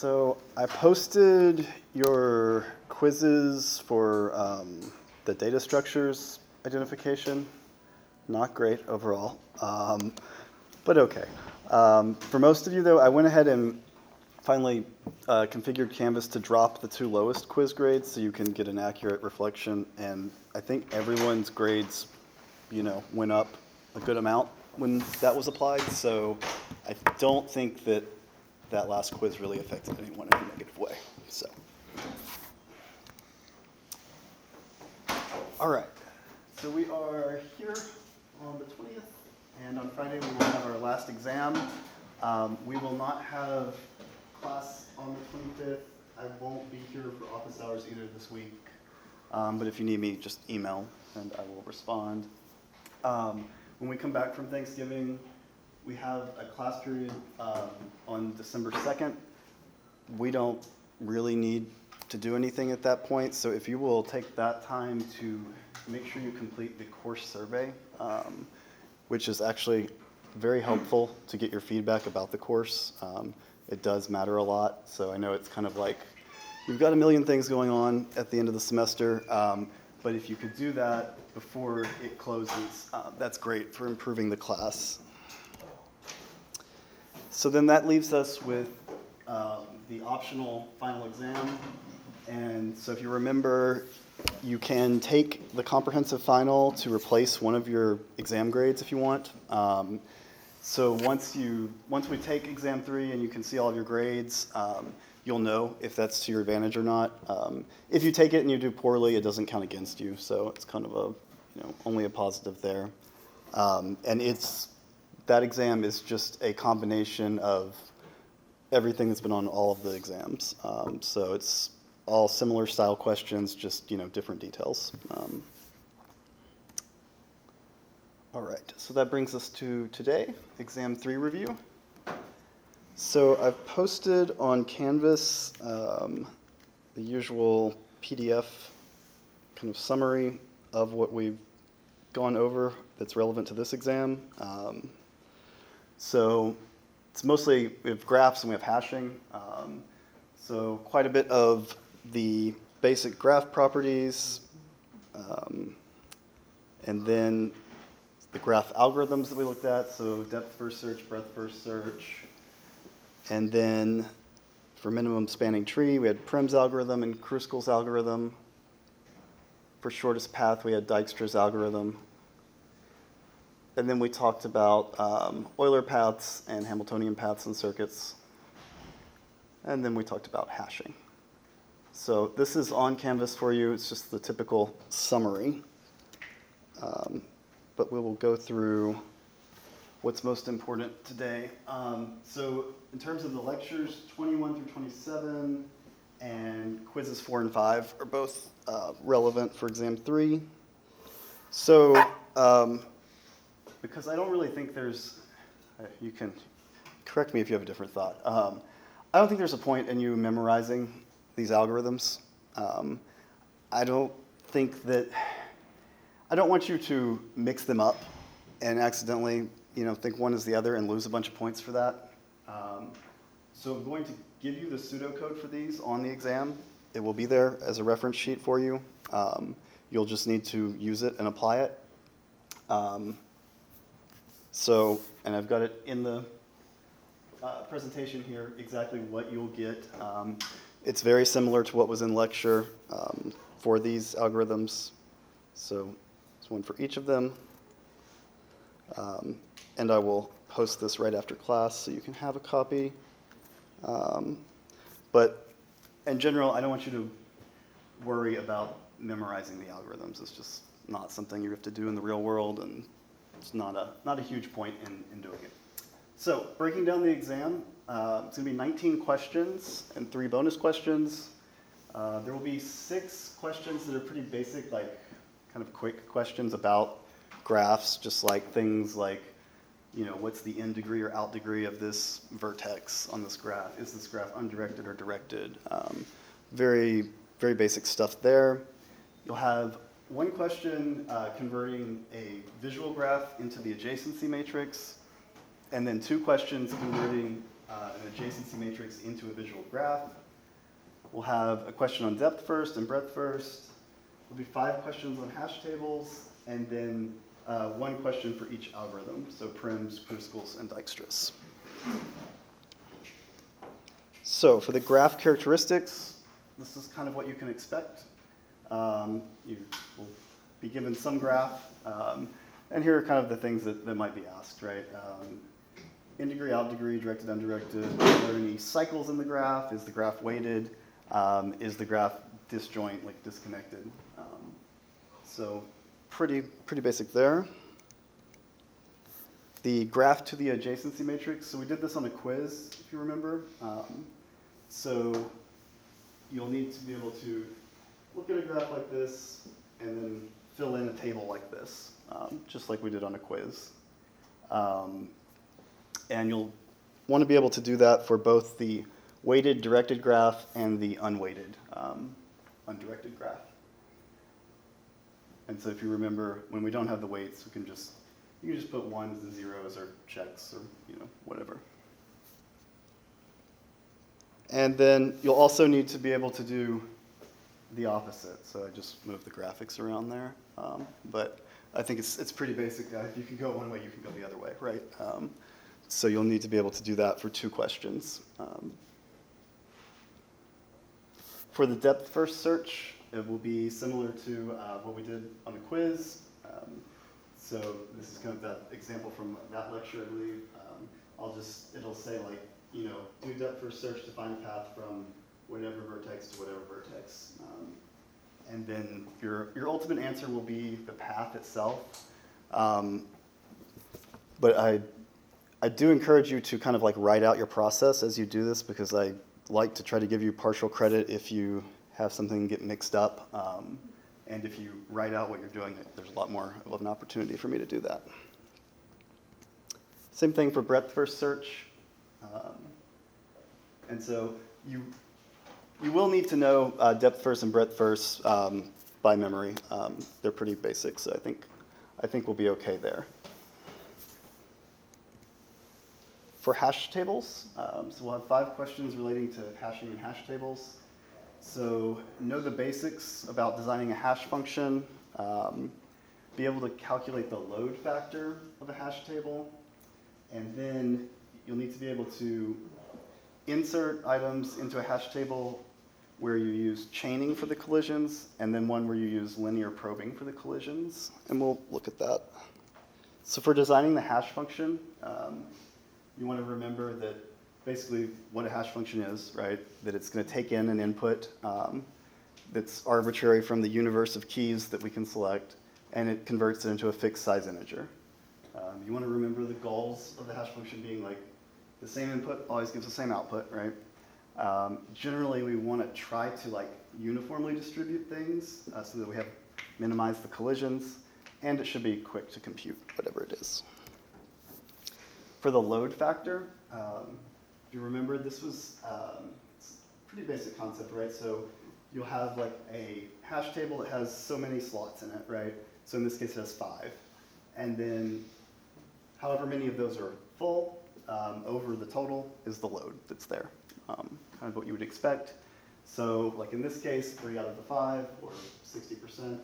So I posted your quizzes for the data structures identification. Not great overall, but okay. For most of you, though, I went ahead and finally configured Canvas to drop the two lowest quiz grades so you can get an accurate reflection. And I think everyone's grades, went up a good amount when that was applied. So I don't think that that last quiz really affected anyone in a negative way. So, all right. So we are here on the 20th, and on Friday we will have our last exam. We will not have class on the 25th. I won't be here for office hours either this week. But if you need me, just email and I will respond. When we come back from Thanksgiving, we have a class period on December 2nd. We don't really need to do anything at that point, so if you will take that time to make sure you complete the course survey, which is actually very helpful to get your feedback about the course. It does matter a lot, so I know it's kind of like you've got a million things going on at the end of the semester, but if you could do that before it closes, that's great for improving the class. So then that leaves us with the optional final exam. And so if you remember, you can take the comprehensive final to replace one of your exam grades if you want. So once we take exam 3 and you can see all of your grades, you'll know if that's to your advantage or not. If you take it and you do poorly, it doesn't count against you. So it's kind of only a positive there. And that exam is just a combination of everything that's been on all of the exams. So it's all similar style questions, just different details. All right, so that brings us to today, exam 3 review. So I've posted on Canvas the usual PDF kind of summary of what we've gone over that's relevant to this exam. So it's mostly, we have graphs and we have hashing. So quite a bit of the basic graph properties, and then the graph algorithms that we looked at, so depth first search, breadth first search. And then for minimum spanning tree, we had Prim's algorithm and Kruskal's algorithm. For shortest path, we had Dijkstra's algorithm. And then we talked about Euler paths and Hamiltonian paths and circuits. And then we talked about hashing. So this is on Canvas for you. It's just the typical summary. But we will go through what's most important today. So in terms of the lectures, 21 through 27 and quizzes 4 and 5 are both relevant for exam 3. So because I don't really think there's, you can correct me if you have a different thought. I don't think there's a point in you memorizing these algorithms. I don't want you to mix them up and accidentally, think one is the other and lose a bunch of points for that. So I'm going to give you the pseudocode for these on the exam. It will be there as a reference sheet for you. You'll just need to use it and apply it. And I've got it in the presentation here, exactly what you'll get. It's very similar to what was in lecture for these algorithms. So there's one for each of them. And I will post this right after class so you can have a copy. But in general, I don't want you to worry about memorizing the algorithms. It's just not something you have to do in the real world, and it's not a huge point in doing it. So breaking down the exam, it's going to be 19 questions and 3 bonus questions. There will be 6 questions that are pretty basic, like kind of quick questions about graphs, just like things like, what's the in degree or out degree of this vertex on this graph? Is this graph undirected or directed? Very, very basic stuff there. You'll have one question converting a visual graph into the adjacency matrix, and then 2 questions converting an adjacency matrix into a visual graph. We'll have a question on depth first and breadth first. There'll be 5 questions on hash tables, and then 1 question for each algorithm, so prims, Kruskal's, and Dijkstra's. So for the graph characteristics, this is kind of what you can expect. You will be given some graph, and here are kind of the things that might be asked, right? In degree, out degree, directed, undirected. Are there any cycles in the graph? Is the graph weighted? Is the graph disjoint, like disconnected? So pretty basic there. The graph to the adjacency matrix. So we did this on a quiz, if you remember. So you'll need to be able to look at a graph like this and then fill in a table like this, just like we did on a quiz. And you'll want to be able to do that for both the weighted directed graph and the unweighted undirected graph. And so if you remember, when we don't have the weights, you can just put 1s and 0s or checks or whatever. And then you'll also need to be able to do the opposite. So I just moved the graphics around there. But I think it's pretty basic. If you can go one way, you can go the other way, right? So you'll need to be able to do that for 2 questions. For the depth first search, it will be similar to what we did on the quiz. So this is kind of that example from that lecture, I believe. It'll say like, do depth first search to find a path from whatever vertex to whatever vertex. And then your ultimate answer will be the path itself. But I do encourage you to kind of like write out your process as you do this, because I like to try to give you partial credit if you have something get mixed up. And if you write out what you're doing, there's a lot more of an opportunity for me to do that. Same thing for breadth first search. And so you will need to know depth first and breadth first by memory. They're pretty basic, so I think we'll be okay there. For hash tables, so we'll have 5 questions relating to hashing and hash tables. So know the basics about designing a hash function, be able to calculate the load factor of a hash table, and then you'll need to be able to insert items into a hash table where you use chaining for the collisions, and then one where you use linear probing for the collisions, and we'll look at that. So for designing the hash function, you want to remember that basically what a hash function is, right? That it's going to take in an input that's arbitrary from the universe of keys that we can select, and it converts it into a fixed size integer. You want to remember the goals of the hash function being like the same input always gives the same output, right? Generally, we want to try to like uniformly distribute things so that we have minimize the collisions, and it should be quick to compute, whatever it is. For the load factor, if you remember, this was it's a pretty basic concept, right? So you'll have like a hash table that has so many slots in it, right? So in this case, it has 5. And then however many of those are full, over the total is the load that's there. Kind of what you would expect. So like in this case, 3 out of the 5, or 60%.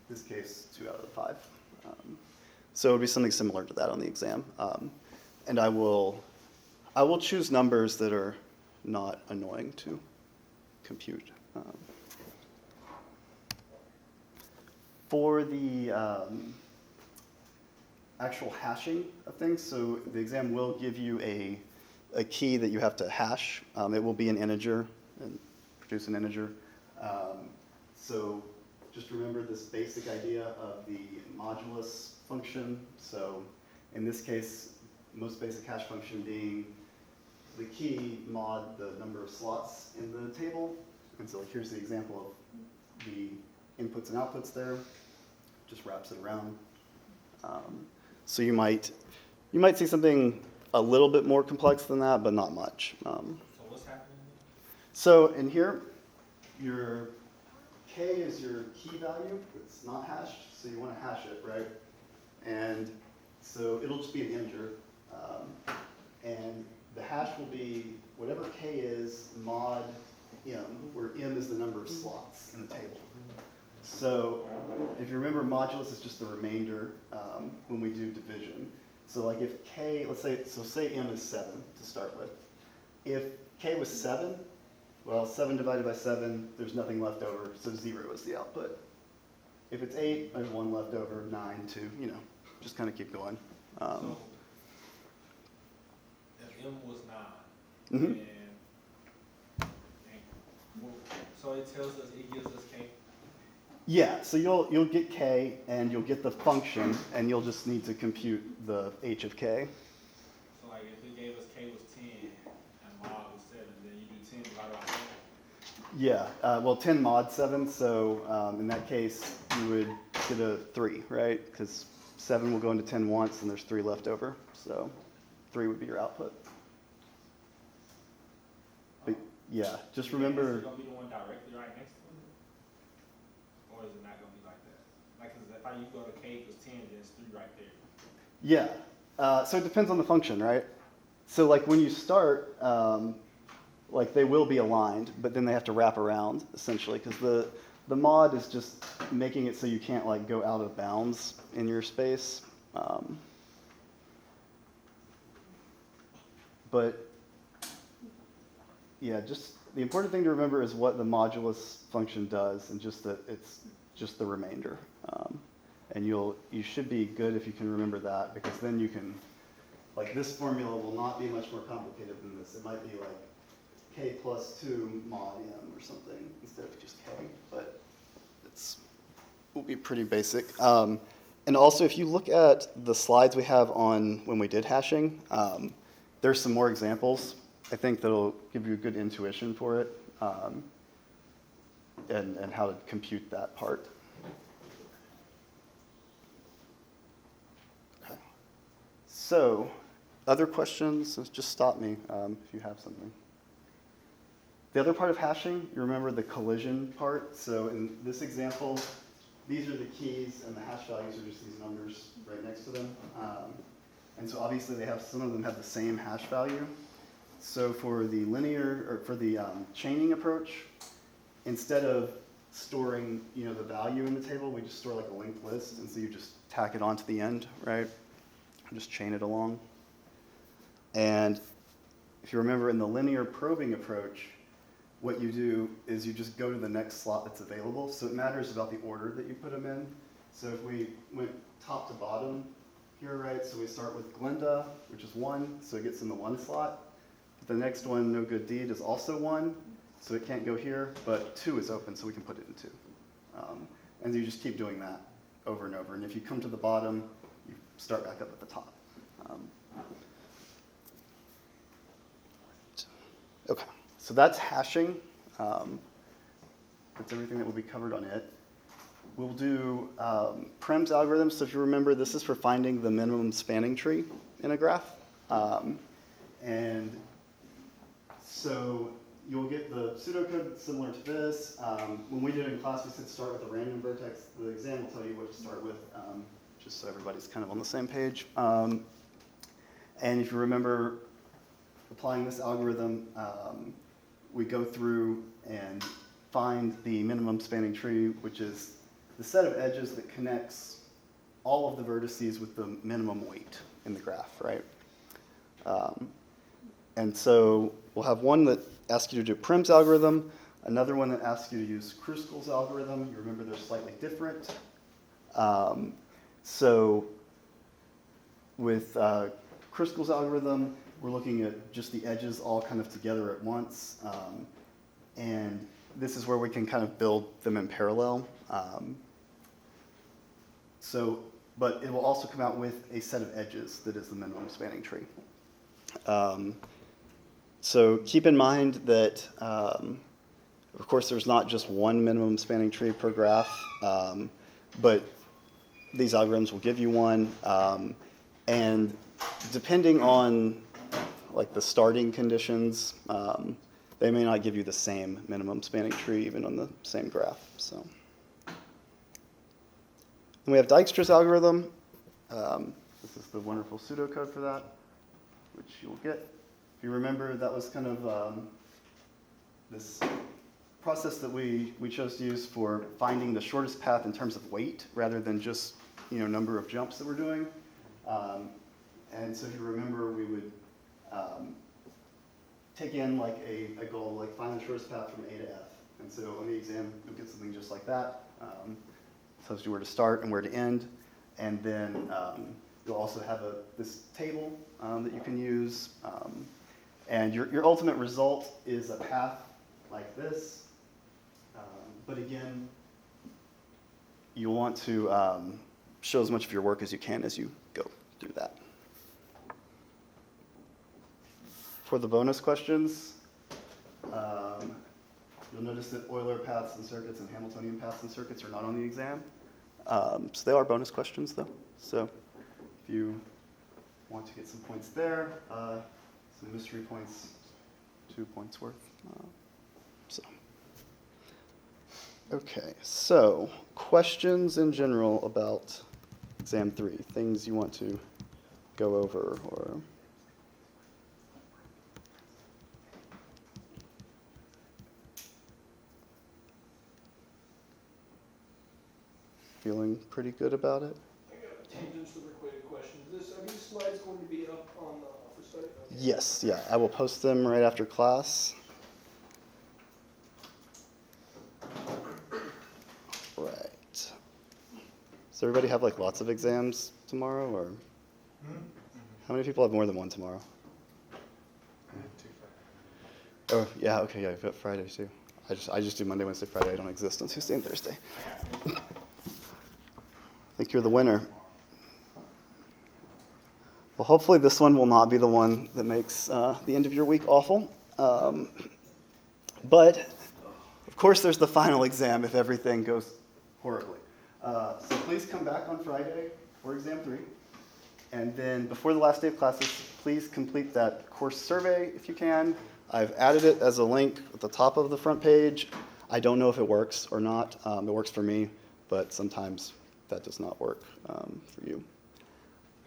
This case, 2 out of the 5. So it would be something similar to that on the exam. And I will choose numbers that are not annoying to compute. For the actual hashing of things, so the exam will give you a key that you have to hash. It will be an integer and produce an integer. So just remember this basic idea of the modulus function. So in this case, most basic hash function being the key mod the number of slots in the table. And so here's the example of the inputs and outputs there. Just wraps it around. So you might see something a little bit more complex than that, but not much. So what's happening? So in here, your k is your key value. It's not hashed, so you want to hash it, right? And so it'll just be an integer. And the hash will be whatever k is mod m, where m is the number of slots in the table. So if you remember, modulus is just the remainder when we do division. So like if k, let's say, so say m is 7 to start with. If k was 7, well, 7 divided by 7, there's nothing left over, so 0 is the output. If it's 8, there's 1 left over, 9, 2, you know, just kind of keep going. So if m was 9, Mhm. so it tells us, it gives us k. Yeah, so you'll get k, and you'll get the function, and you'll just need to compute the h of k. So like if it gave us k was 10 and mod was 7, then you do 10 divided by 7. Yeah, well, 10 mod 7, so in that case, you would get a 3, right? Because 7 will go into 10 once, and there's 3 left over. So 3 would be your output. But yeah, just remember. Is it going to be the one directly right next to it? Or is it not going to be like that? Like, cause if you go to k equals 10, then it's 3 right there. Yeah, so it depends on the function, right? So like when you start, like they will be aligned, but then they have to wrap around, essentially, because the mod is just making it so you can't like go out of bounds in your space. But yeah, just the important thing to remember is what the modulus function does, and just that it's just the remainder. And you should be good if you can remember that, because then you can, like this formula will not be much more complicated than this. It might be like k plus 2 mod m or something instead of just k, but will be pretty basic. And also, if you look at the slides we have on when we did hashing, there's some more examples. I think that'll give you a good intuition for it, and how to compute that part. Okay. So, other questions? Just stop me if you have something. The other part of hashing, you remember the collision part. So in this example, these are the keys, and the hash values are just these numbers right next to them. And so obviously some of them have the same hash value. So for the chaining approach, instead of storing the value in the table, we just store like a linked list, and so you just tack it onto the end, right? Just chain it along. And if you remember, in the linear probing approach, what you do is you just go to the next slot that's available. So it matters about the order that you put them in. So if we went top to bottom here, right? So we start with Glenda, which is 1, so it gets in the 1 slot. The next one, No Good Deed, is also 1, so it can't go here, but 2 is open, so we can put it in 2. And you just keep doing that over and over. And if you come to the bottom, you start back up at the top. Okay. So that's hashing. That's everything that will be covered on it. We'll do Prem's algorithm. So if you remember, this is for finding the minimum spanning tree in a graph. And so you'll get the pseudocode that's similar to this. When we did it in class, we said start with a random vertex. The exam will tell you what to start with, just so everybody's kind of on the same page. And if you remember applying this algorithm, we go through and find the minimum spanning tree, which is the set of edges that connects all of the vertices with the minimum weight in the graph, right? And so we'll have one that asks you to do Prim's algorithm, another one that asks you to use Kruskal's algorithm. You remember they're slightly different. So with Kruskal's algorithm, we're looking at just the edges all kind of together at once. And this is where we can kind of build them in parallel. But it will also come out with a set of edges that is the minimum spanning tree. So keep in mind that, of course, there's not just one minimum spanning tree per graph, but these algorithms will give you one. And depending on like the starting conditions, they may not give you the same minimum spanning tree even on the same graph. So, and we have Dijkstra's algorithm. This is the wonderful pseudocode for that, which you'll get. If you remember, that was kind of this process that we chose to use for finding the shortest path in terms of weight, rather than just number of jumps that we're doing. And so if you remember, we would take in like a goal, like find the shortest path from A to F. And so on the exam, you'll get something just like that. Tells you where to start and where to end. And then you'll also have this table that you can use. And your ultimate result is a path like this. But again, you'll want to show as much of your work as you can as you go through that. For the bonus questions, you'll notice that Euler paths and circuits and Hamiltonian paths and circuits are not on the exam. So they are bonus questions, though. So if you want to get some points there, some mystery points, 2 points worth. Okay, so questions in general about exam 3, things you want to go over or... Feeling pretty good about it? I got tangents to related questions. Are these slides going to be up on for study? Okay. Yes, yeah, I will post them right after class. Right. Does everybody have like lots of exams tomorrow, or how many people have more than one tomorrow? Oh, yeah, okay, yeah, I've got Friday too. I just do Monday, Wednesday, Friday. I don't exist on Tuesday and Thursday. I think you're the winner. Well, hopefully this one will not be the one that makes the end of your week awful. But, of course, there's the final exam if everything goes horribly. So please come back on Friday for exam 3. And then before the last day of classes, please complete that course survey if you can. I've added it as a link at the top of the front page. I don't know if it works or not. It works for me, but sometimes that does not work for you.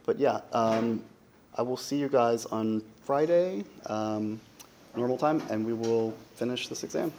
But yeah, I will see you guys on Friday, normal time, and we will finish this exam.